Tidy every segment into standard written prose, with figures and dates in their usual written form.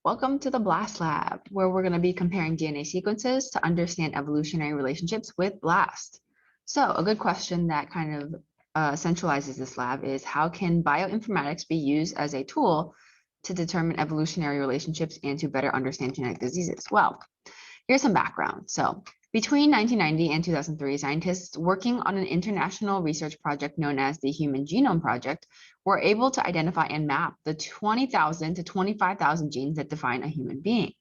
Welcome to the BLAST lab, where we're going to be comparing DNA sequences to understand evolutionary relationships with BLAST. So a good question that kind of centralizes this lab is how can bioinformatics be used as a tool to determine evolutionary relationships and to better understand genetic diseases? Well, here's some background. So between 1990 and 2003, scientists working on an international research project known as the Human Genome Project were able to identify and map the 20,000 to 25,000 genes that define a human being.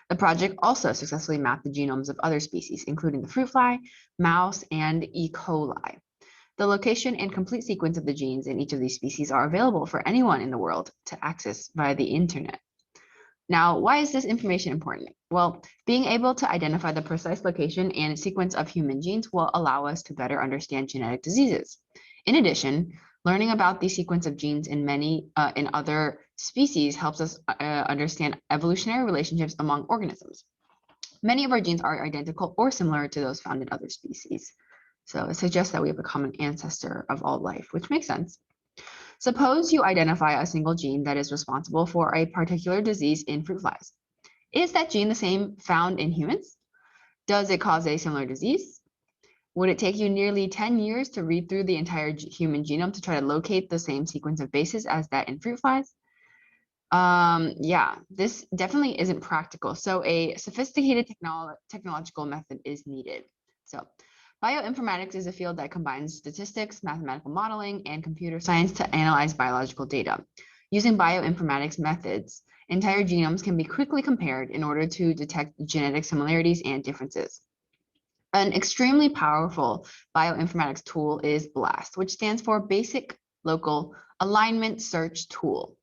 The project also successfully mapped the genomes of other species, including the fruit fly, mouse, and E. coli. The location and complete sequence of the genes in each of these species are available for anyone in the world to access via the internet. Now, why is this information important? Well, being able to identify the precise location and sequence of human genes will allow us to better understand genetic diseases. In addition, learning about the sequence of genes in other species helps us understand evolutionary relationships among organisms. Many of our genes are identical or similar to those found in other species. So it suggests that we have a common ancestor of all life, which makes sense. Suppose you identify a single gene that is responsible for a particular disease in fruit flies. Is that gene the same found in humans? Does it cause a similar disease? Would it take you nearly 10 years to read through the entire human genome to try to locate the same sequence of bases as that in fruit flies? Yeah, this definitely isn't practical. So a sophisticated technological method is needed. So bioinformatics is a field that combines statistics, mathematical modeling, and computer science to analyze biological data. Using bioinformatics methods, entire genomes can be quickly compared in order to detect genetic similarities and differences. An extremely powerful bioinformatics tool is BLAST, which stands for Basic Local Alignment Search Tool.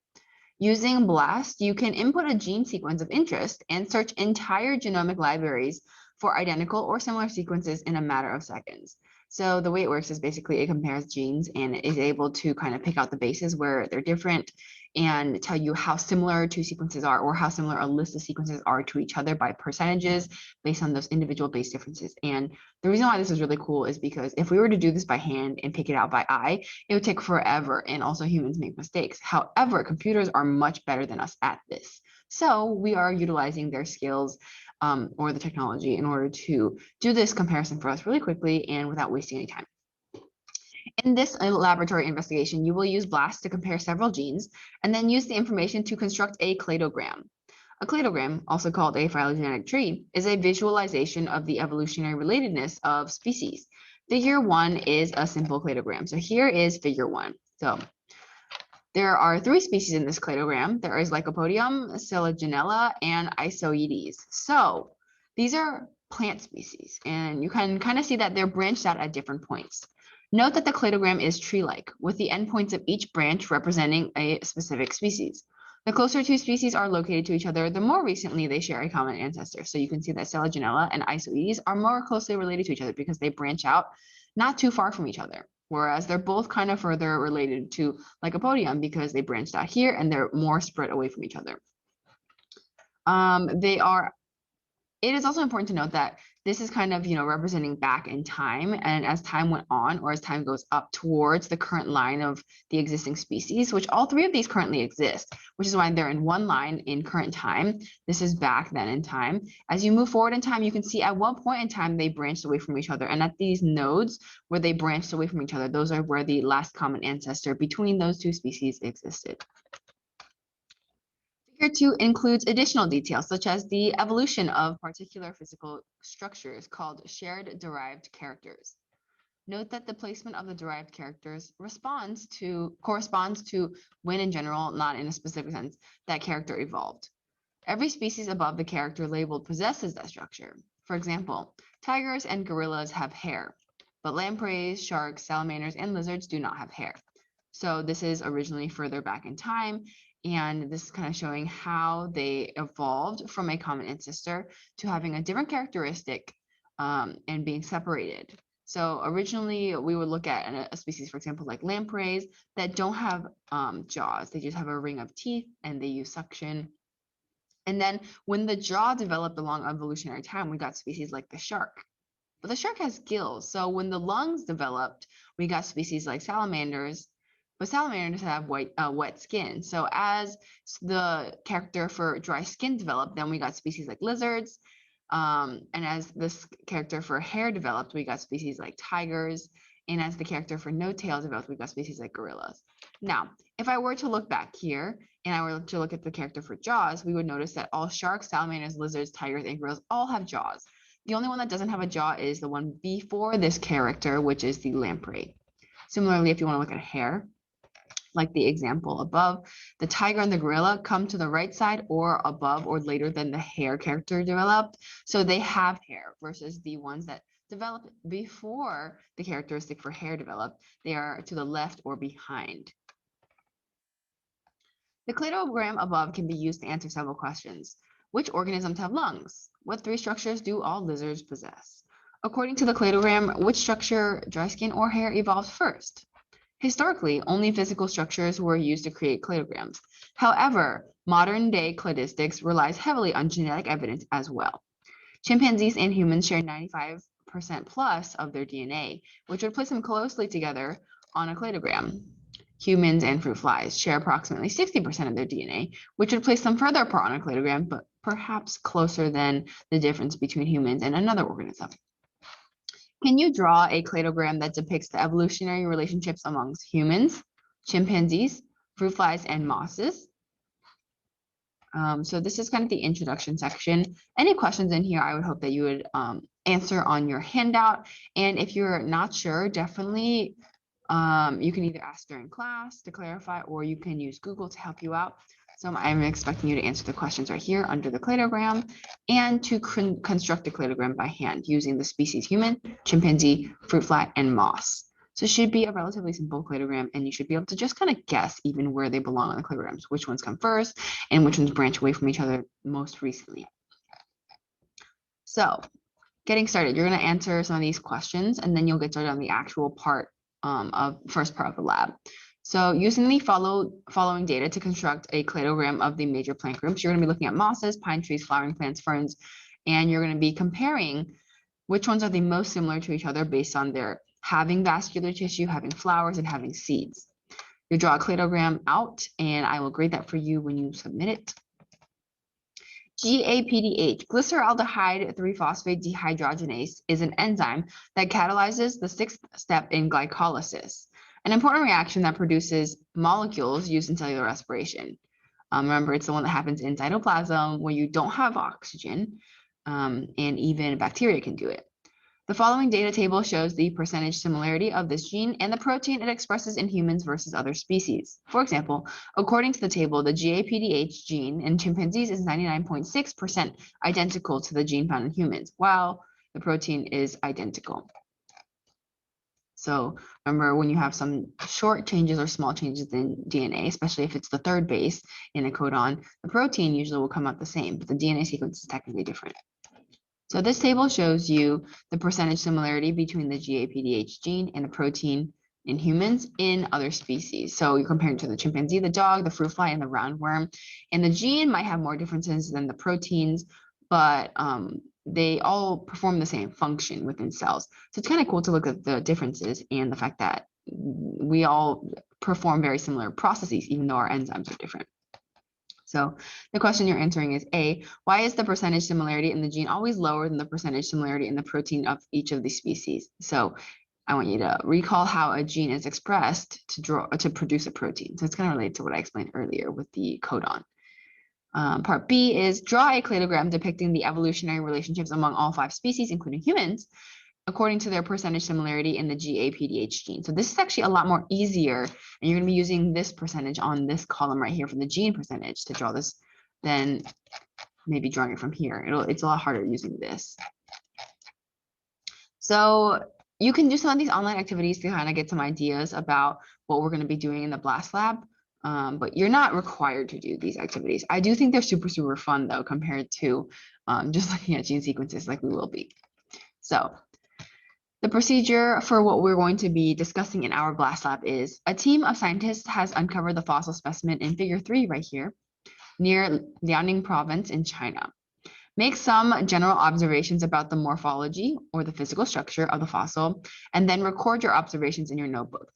Using BLAST, you can input a gene sequence of interest and search entire genomic libraries for identical or similar sequences in a matter of seconds. So the way it works is basically it compares genes and is able to kind of pick out the bases where they're different and tell you how similar two sequences are or how similar a list of sequences are to each other by percentages based on those individual base differences. And the reason why this is really cool is because if we were to do this by hand and pick it out by eye, it would take forever, and also humans make mistakes. However, computers are much better than us at this. So we are utilizing their skills or the technology in order to do this comparison for us really quickly and without wasting any time. In this laboratory investigation, you will use BLAST to compare several genes and then use the information to construct a cladogram. A cladogram, also called a phylogenetic tree, is a visualization of the evolutionary relatedness of species. Figure 1 is a simple cladogram. So here is figure 1. So there are 3 species in this cladogram. There is Lycopodium, Selaginella, and Isoedes. So these are plant species, and you can kind of see that they're branched out at different points. Note that the cladogram is tree-like, with the endpoints of each branch representing a specific species. The closer two species are located to each other, the more recently they share a common ancestor. So you can see that Selaginella and Isoedes are more closely related to each other because they branch out not too far from each other. Whereas they're both kind of further related to Lycopodium because they branched out here and they're more spread away from each other. It is also important to note that this is kind of, representing back in time. And as time went on, or as time goes up towards the current line of the existing species, which all 3 of these currently exist, which is why they're in one line in current time. This is back then in time. As you move forward in time, you can see at one point in time, they branched away from each other. And at these nodes where they branched away from each other, those are where the last common ancestor between those 2 species existed. Figure 2 includes additional details, such as the evolution of particular physical structures called shared derived characters. Note that the placement of the derived characters corresponds to when in general, not in a specific sense, that character evolved. Every species above the character labeled possesses that structure. For example, tigers and gorillas have hair, but lampreys, sharks, salamanders, and lizards do not have hair. So this is originally further back in time, and this is kind of showing how they evolved from a common ancestor to having a different characteristic and being separated. So originally we would look at a species, for example, like lampreys that don't have jaws. They just have a ring of teeth and they use suction. And then when the jaw developed along evolutionary time, we got species like the shark. But the shark has gills. So when the lungs developed, we got species like salamanders but salamanders have wet skin. So as the character for dry skin developed, then we got species like lizards. And as this character for hair developed, we got species like tigers. And as the character for no tail developed, we got species like gorillas. Now, if I were to look back here and I were to look at the character for jaws, we would notice that all sharks, salamanders, lizards, tigers, and gorillas all have jaws. The only one that doesn't have a jaw is the one before this character, which is the lamprey. Similarly, if you want to look at hair, like the example above, the tiger and the gorilla come to the right side or above or later than the hair character developed. So they have hair versus the ones that developed before the characteristic for hair developed. They are to the left or behind. The cladogram above can be used to answer several questions. Which organisms have lungs? What three structures do all lizards possess? According to the cladogram, which structure, dry skin or hair, evolved first? Historically, only physical structures were used to create cladograms. However, modern-day cladistics relies heavily on genetic evidence as well. Chimpanzees and humans share 95% plus of their DNA, which would place them closely together on a cladogram. Humans and fruit flies share approximately 60% of their DNA, which would place them further apart on a cladogram, but perhaps closer than the difference between humans and another organism. Can you draw a cladogram that depicts the evolutionary relationships amongst humans, chimpanzees, fruit flies, and mosses? So this is kind of the introduction section. Any questions in here, I would hope that you would answer on your handout. And if you're not sure, definitely you can either ask during class to clarify, or you can use Google to help you out. So I'm expecting you to answer the questions right here under the cladogram and to construct a cladogram by hand using the species human, chimpanzee, fruit fly, and moss. So it should be a relatively simple cladogram, and you should be able to just kind of guess even where they belong on the cladograms, which ones come first and which ones branch away from each other most recently. So getting started, you're going to answer some of these questions, and then you'll get started on the actual part first part of the lab. So using the following data to construct a cladogram of the major plant groups, you're going to be looking at mosses, pine trees, flowering plants, ferns, and you're going to be comparing which ones are the most similar to each other based on their having vascular tissue, having flowers, and having seeds. You draw a cladogram out, and I will grade that for you when you submit it. GAPDH, glyceraldehyde 3-phosphate dehydrogenase, is an enzyme that catalyzes the sixth step in glycolysis, an important reaction that produces molecules used in cellular respiration. Remember, it's the one that happens in cytoplasm where you don't have oxygen, and even bacteria can do it. The following data table shows the percentage similarity of this gene and the protein it expresses in humans versus other species. For example, according to the table, the GAPDH gene in chimpanzees is 99.6% identical to the gene found in humans, while the protein is identical. So remember, when you have some short changes or small changes in DNA, especially if it's the third base in a codon, the protein usually will come out the same, but the DNA sequence is technically different. So this table shows you the percentage similarity between the GAPDH gene and the protein in humans in other species. So you're comparing to the chimpanzee, the dog, the fruit fly, and the roundworm. And the gene might have more differences than the proteins, but they all perform the same function within cells. So it's kind of cool to look at the differences and the fact that we all perform very similar processes, even though our enzymes are different. So the question you're answering is A, why is the percentage similarity in the gene always lower than the percentage similarity in the protein of each of these species? So I want you to recall how a gene is expressed to produce a protein. So it's kind of related to what I explained earlier with the codon. Part B is draw a cladogram depicting the evolutionary relationships among all 5 species, including humans, according to their percentage similarity in the GAPDH gene. So this is actually a lot more easier, and you're going to be using this percentage on this column right here for the gene percentage to draw this than maybe drawing it from here. It's a lot harder using this. So you can do some of these online activities to kind of get some ideas about what we're going to be doing in the BLAST lab, but you're not required to do these activities. I do think they're super, super fun though, compared to just looking at gene sequences like we will be. So the procedure for what we're going to be discussing in our BLAST lab is a team of scientists has uncovered the fossil specimen in figure 3 right here near Liaoning province in China. Make some general observations about the morphology or the physical structure of the fossil, and then record your observations in your notebook.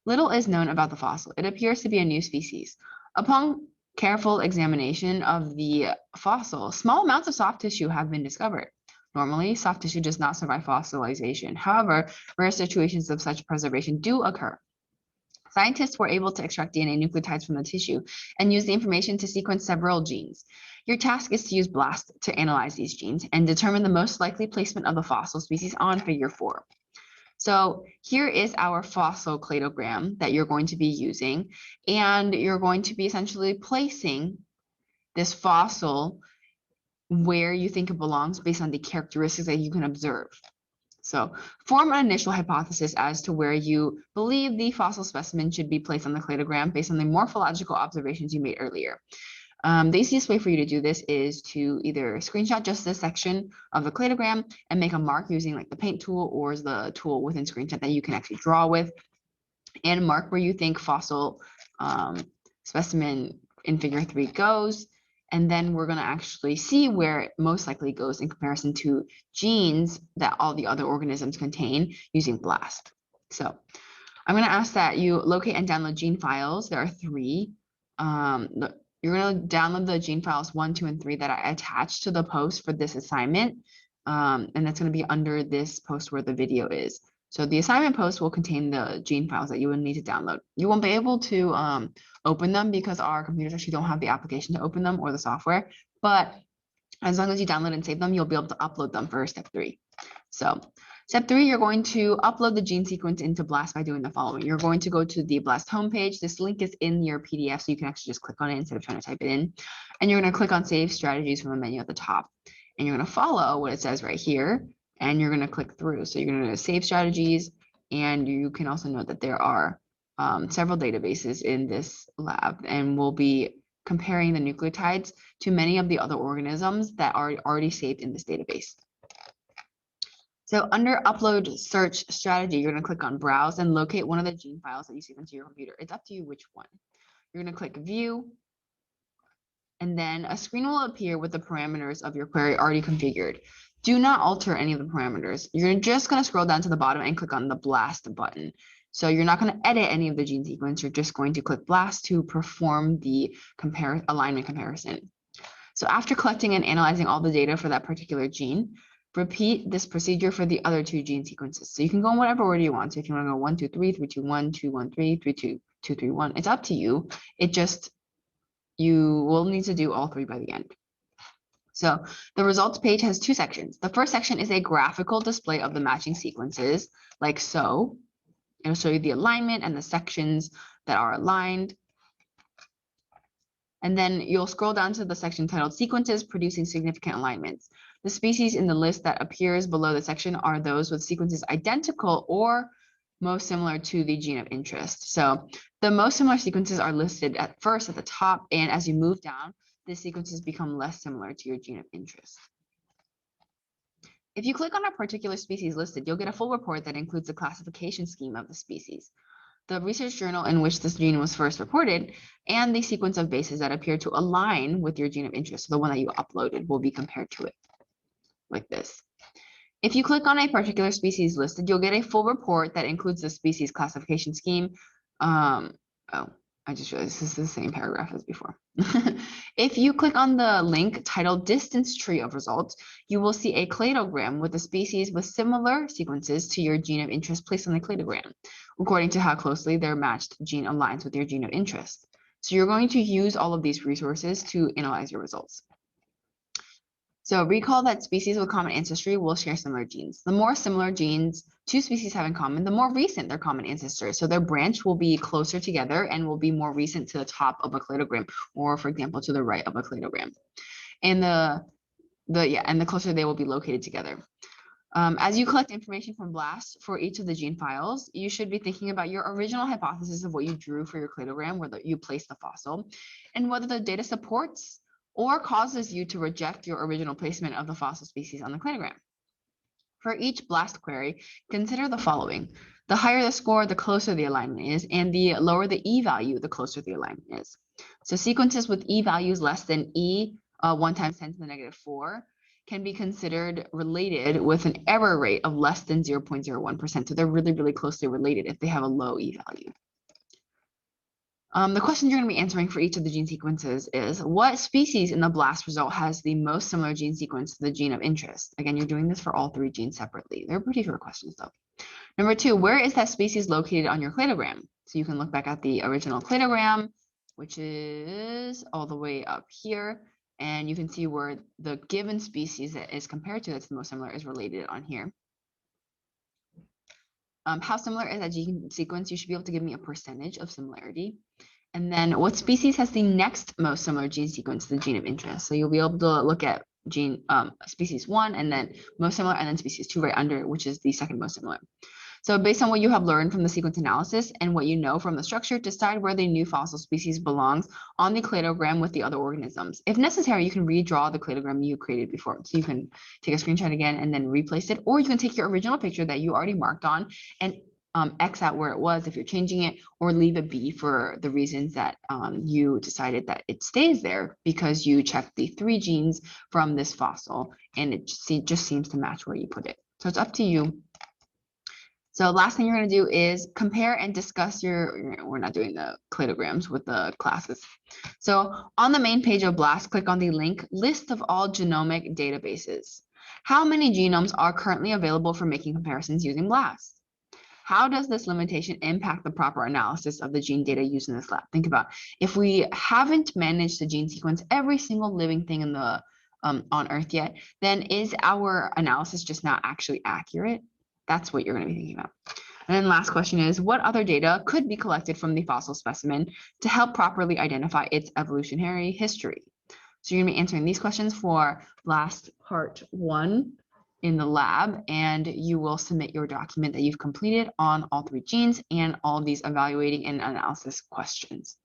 Little is known about the fossil. It appears to be a new species. Upon careful examination of the fossil, small amounts of soft tissue have been discovered. Normally, soft tissue does not survive fossilization. However, rare situations of such preservation do occur. Scientists were able to extract DNA nucleotides from the tissue and use the information to sequence several genes. Your task is to use BLAST to analyze these genes and determine the most likely placement of the fossil species on figure 4. So here is our fossil cladogram that you're going to be using, and you're going to be essentially placing this fossil where you think it belongs based on the characteristics that you can observe. So form an initial hypothesis as to where you believe the fossil specimen should be placed on the cladogram based on the morphological observations you made earlier. The easiest way for you to do this is to either screenshot just this section of the cladogram and make a mark using like the paint tool or the tool within screenshot that you can actually draw with, and mark where you think fossil specimen in figure 3 goes. And then we're going to actually see where it most likely goes in comparison to genes that all the other organisms contain using BLAST. So I'm going to ask that you locate and download gene files. There are 3. You're going to download the gene files 1, 2, and 3 that I attached to the post for this assignment. And that's going to be under this post where the video is. So the assignment post will contain the gene files that you will need to download. You won't be able to open them because our computers actually don't have the application to open them or the software. But as long as you download and save them, you'll be able to upload them for step 3. So step 3, you're going to upload the gene sequence into BLAST by doing the following. You're going to go to the BLAST homepage. This link is in your PDF, so you can actually just click on it instead of trying to type it in. And you're going to click on Save Strategies from the menu at the top. And you're going to follow what it says right here, and you're going to click through. So you're going to save strategies, and you can also note that there are several databases in this lab, and we'll be comparing the nucleotides to many of the other organisms that are already saved in this database. So under Upload Search Strategy, you're going to click on Browse and locate one of the gene files that you save into your computer. It's up to you which one. You're going to click View, and then a screen will appear with the parameters of your query already configured. Do not alter any of the parameters. You're just going to scroll down to the bottom and click on the BLAST button. So you're not going to edit any of the gene sequence. You're just going to click BLAST to perform the alignment comparison. So after collecting and analyzing all the data for that particular gene, repeat this procedure for the other 2 gene sequences. So you can go in whatever order you want. So if you want to go 1, 2, 3, 3, 2, 1, 2, 1, 3, 3, 2, 2, 3, 1, it's up to you. You will need to do all 3 by the end. So the results page has 2 sections. The first section is a graphical display of the matching sequences, like so. It'll show you the alignment and the sections that are aligned. And then you'll scroll down to the section titled Sequences Producing Significant Alignments. The species in the list that appears below the section are those with sequences identical or most similar to the gene of interest. So the most similar sequences are listed at first at the top, and as you move down, the sequences become less similar to your gene of interest. If you click on a particular species listed, you'll get a full report that includes the classification scheme of the species, the research journal in which this gene was first reported, and the sequence of bases that appear to align with your gene of interest. So the one that you uploaded will be compared to it like this. If you click on a particular species listed, you'll get a full report that includes the species classification scheme. I just realized this is the same paragraph as before. If you click on the link titled Distance Tree of Results, you will see a cladogram with the species with similar sequences to your gene of interest placed on the cladogram, according to how closely their matched gene aligns with your gene of interest. So you're going to use all of these resources to analyze your results. So recall that species with common ancestry will share similar genes. The more similar genes 2 species have in common, the more recent their common ancestors. So their branch will be closer together and will be more recent to the top of a cladogram, or for example, to the right of a cladogram. And the closer they will be located together. As you collect information from BLAST for each of the gene files, you should be thinking about your original hypothesis of what you drew for your cladogram, where you placed the fossil, and whether the data supports or causes you to reject your original placement of the fossil species on the cladogram. For each BLAST query, consider the following. The higher the score, the closer the alignment is, and the lower the e-value, the closer the alignment is. So sequences with e-values less than 1 times 10 to the negative 4 can be considered related with an error rate of less than 0.01%. So they're really, really closely related if they have a low e-value. The questions you're going to be answering for each of the gene sequences is, what species in the BLAST result has the most similar gene sequence to the gene of interest? Again, you're doing this for all 3 genes separately. They're pretty short questions though. Number 2, where is that species located on your cladogram? So you can look back at the original cladogram, which is all the way up here, and you can see where the given species that is compared to that's the most similar is related on here. How similar is that gene sequence? You should be able to give me a percentage of similarity. And then what species has the next most similar gene sequence to the gene of interest? So you'll be able to look at gene species 1 and then most similar, and then species 2 right under, which is the second most similar. So based on what you have learned from the sequence analysis and what you know from the structure, decide where the new fossil species belongs on the cladogram with the other organisms. If necessary, you can redraw the cladogram you created before. So you can take a screenshot again and then replace it, or you can take your original picture that you already marked on and X out where it was if you're changing it, or leave it be for the reasons that you decided that it stays there because you checked the 3 genes from this fossil and it just seems to match where you put it. So it's up to you. So last thing you're going to do is compare and discuss we're not doing the cladograms with the classes. So on the main page of BLAST, click on the link, list of all genomic databases. How many genomes are currently available for making comparisons using BLAST? How does this limitation impact the proper analysis of the gene data used in this lab? Think about if we haven't managed to gene sequence every single living thing in the on Earth yet, then is our analysis just not actually accurate? That's what you're going to be thinking about. And then last question is, what other data could be collected from the fossil specimen to help properly identify its evolutionary history? So you're going to be answering these questions for BLAST part 1 in the lab, and you will submit your document that you've completed on all 3 genes and all of these evaluating and analysis questions.